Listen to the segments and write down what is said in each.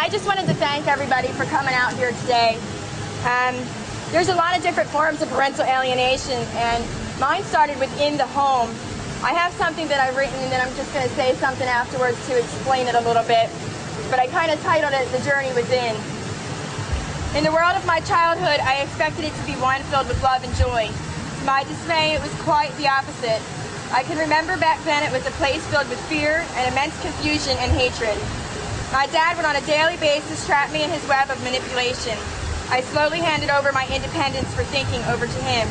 I just wanted to thank everybody for coming out here today. There's a lot of different forms of parental alienation, and mine started within the home. I have something that I've written, and then I'm just going to say something afterwards to explain it a little bit. But I kind of titled it The Journey Within. In the world of my childhood, I expected it to be one filled with love and joy. To my dismay, it was quite the opposite. I can remember back then it was a place filled with fear and immense confusion and hatred. My dad would on a daily basis trap me in his web of manipulation. I slowly handed over my independence for thinking over to him.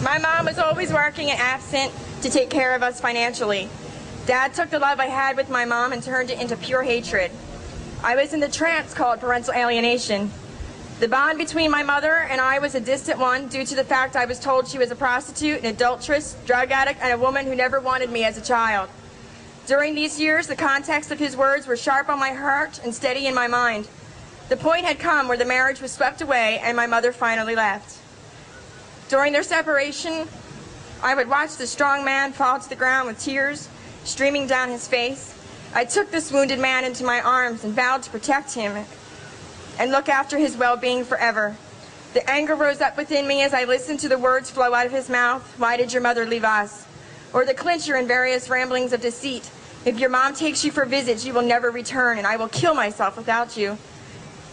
My mom was always working and absent to take care of us financially. Dad took the love I had with my mom and turned it into pure hatred. I was in the trance called parental alienation. The bond between my mother and I was a distant one due to the fact I was told she was a prostitute, an adulteress, drug addict, and a woman who never wanted me as a child. During these years, the context of his words were sharp on my heart and steady in my mind. The point had come where the marriage was swept away and my mother finally left. During their separation, I would watch the strong man fall to the ground with tears streaming down his face. I took this wounded man into my arms and vowed to protect him and look after his well-being forever. The anger rose up within me as I listened to the words flow out of his mouth, "Why did your mother leave us?" Or the clincher and various ramblings of deceit, "If your mom takes you for visits, you will never return, and I will kill myself without you."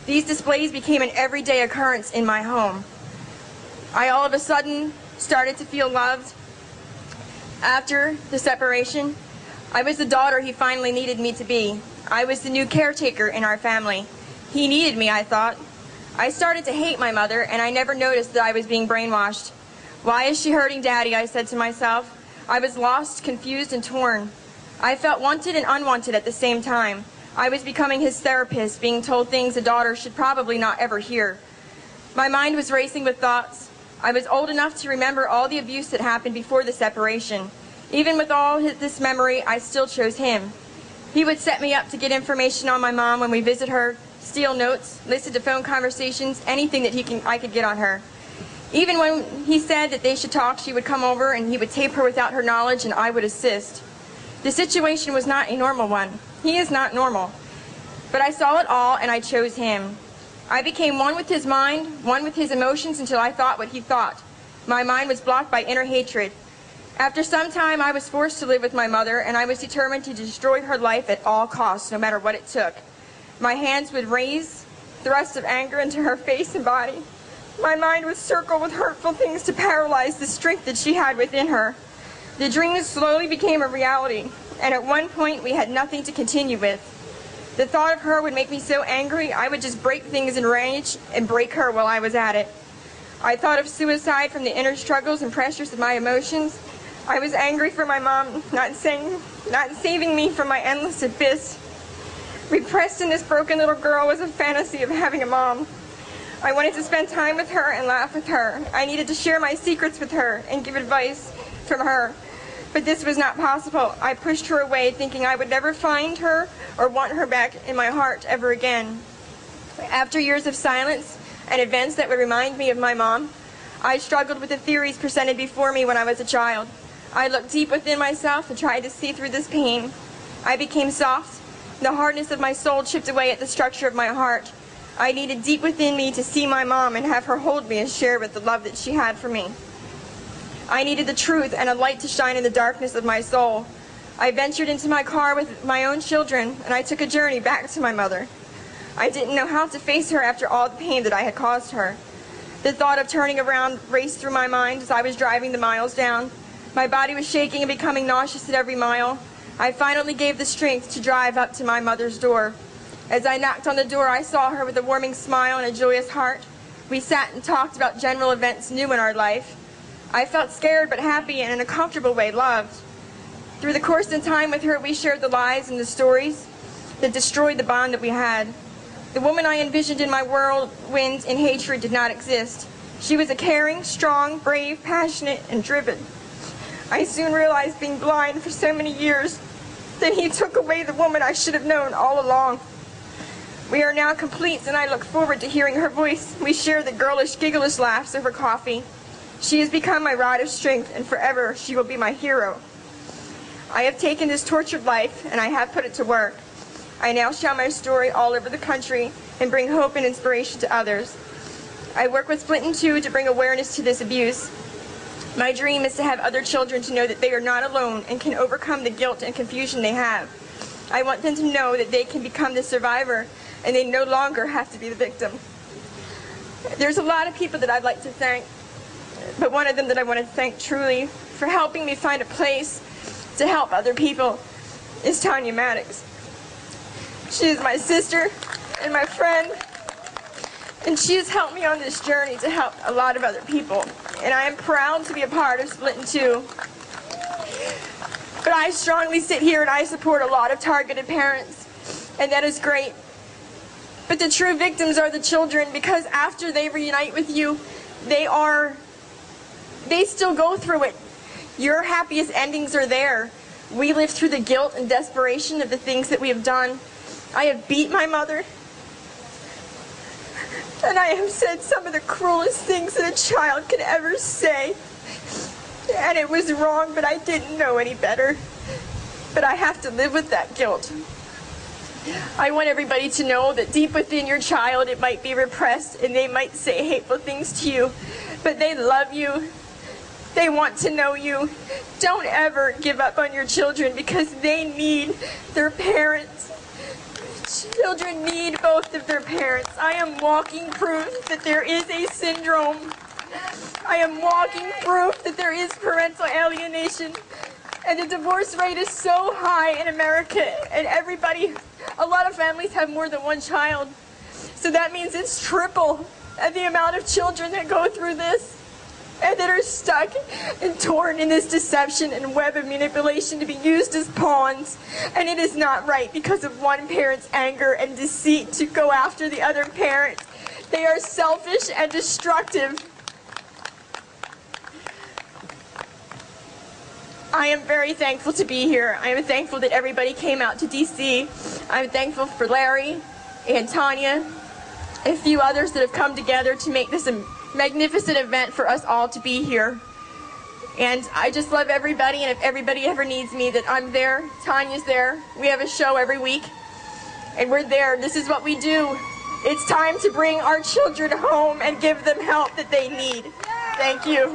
These displays became an everyday occurrence in my home. I all of a sudden started to feel loved. After the separation, I was the daughter he finally needed me to be. I was the new caretaker in our family. He needed me, I thought. I started to hate my mother, and I never noticed that I was being brainwashed. Why is she hurting Daddy, I said to myself. I was lost, confused, and torn. I felt wanted and unwanted at the same time. I was becoming his therapist, being told things a daughter should probably not ever hear. My mind was racing with thoughts. I was old enough to remember all the abuse that happened before the separation. Even with all this memory, I still chose him. He would set me up to get information on my mom when we visit her, steal notes, listen to phone conversations, anything that I could get on her. Even when he said that they should talk, she would come over and he would tape her without her knowledge and I would assist. The situation was not a normal one. He is not normal. But I saw it all and I chose him. I became one with his mind, one with his emotions until I thought what he thought. My mind was blocked by inner hatred. After some time, I was forced to live with my mother, and I was determined to destroy her life at all costs, no matter what it took. My hands would raise thrusts of anger into her face and body. My mind would circle with hurtful things to paralyze the strength that she had within her. The dreams slowly became a reality, and at one point we had nothing to continue with. The thought of her would make me so angry, I would just break things in rage and break her while I was at it. I thought of suicide from the inner struggles and pressures of my emotions. I was angry for my mom not saving me from my endless abyss. Repressed in this broken little girl was a fantasy of having a mom. I wanted to spend time with her and laugh with her. I needed to share my secrets with her and give advice from her. But this was not possible. I pushed her away, thinking I would never find her or want her back in my heart ever again. After years of silence and events that would remind me of my mom, I struggled with the theories presented before me when I was a child. I looked deep within myself and tried to see through this pain. I became soft. The hardness of my soul chipped away at the structure of my heart. I needed deep within me to see my mom and have her hold me and share with the love that she had for me. I needed the truth and a light to shine in the darkness of my soul. I ventured into my car with my own children, and I took a journey back to my mother. I didn't know how to face her after all the pain that I had caused her. The thought of turning around raced through my mind as I was driving the miles down. My body was shaking and becoming nauseous at every mile. I finally gave the strength to drive up to my mother's door. As I knocked on the door, I saw her with a warming smile and a joyous heart. We sat and talked about general events new in our life. I felt scared but happy and in a comfortable way loved. Through the course and time with her, we shared the lies and the stories that destroyed the bond that we had. The woman I envisioned in my whirlwind in hatred did not exist. She was a caring, strong, brave, passionate, and driven. I soon realized, being blind for so many years, that he took away the woman I should have known all along. We are now complete, and I look forward to hearing her voice. We share the girlish, gigglish laughs over coffee. She has become my rod of strength, and forever she will be my hero. I have taken this tortured life, and I have put it to work. I now share my story all over the country and bring hope and inspiration to others. I work with SplitNTwo to bring awareness to this abuse. My dream is to have other children to know that they are not alone and can overcome the guilt and confusion they have. I want them to know that they can become the survivor and they no longer have to be the victim. There's a lot of people that I'd like to thank, but one of them that I want to thank truly for helping me find a place to help other people is Tanya Maddox. She is my sister and my friend, and she has helped me on this journey to help a lot of other people. And I am proud to be a part of SplitNTwo. But I strongly sit here and I support a lot of targeted parents, and that is great. But the true victims are the children, because after they reunite with you, they still go through it. Your happiest endings are there. We live through the guilt and desperation of the things that we have done. I have beat my mother, and I have said some of the cruelest things that a child could ever say. And it was wrong, but I didn't know any better. But I have to live with that guilt. I want everybody to know that deep within your child, it might be repressed and they might say hateful things to you, but they love you. They want to know you. Don't ever give up on your children, because they need their parents. Children need both of their parents. I am walking proof that there is a syndrome. I am walking proof that there is parental alienation, and the divorce rate is so high in America, and a lot of families have more than one child. So that means it's triple the amount of children that go through this and that are stuck and torn in this deception and web of manipulation to be used as pawns. And it is not right because of one parent's anger and deceit to go after the other parent. They are selfish and destructive. I am very thankful to be here. I am thankful that everybody came out to DC. I'm thankful for Larry and Tanya and a few others that have come together to make this a magnificent event for us all to be here. And I just love everybody, and if everybody ever needs me, that I'm there. Tanya's there. We have a show every week, and we're there. This is what we do. It's time to bring our children home and give them help that they need. Thank you.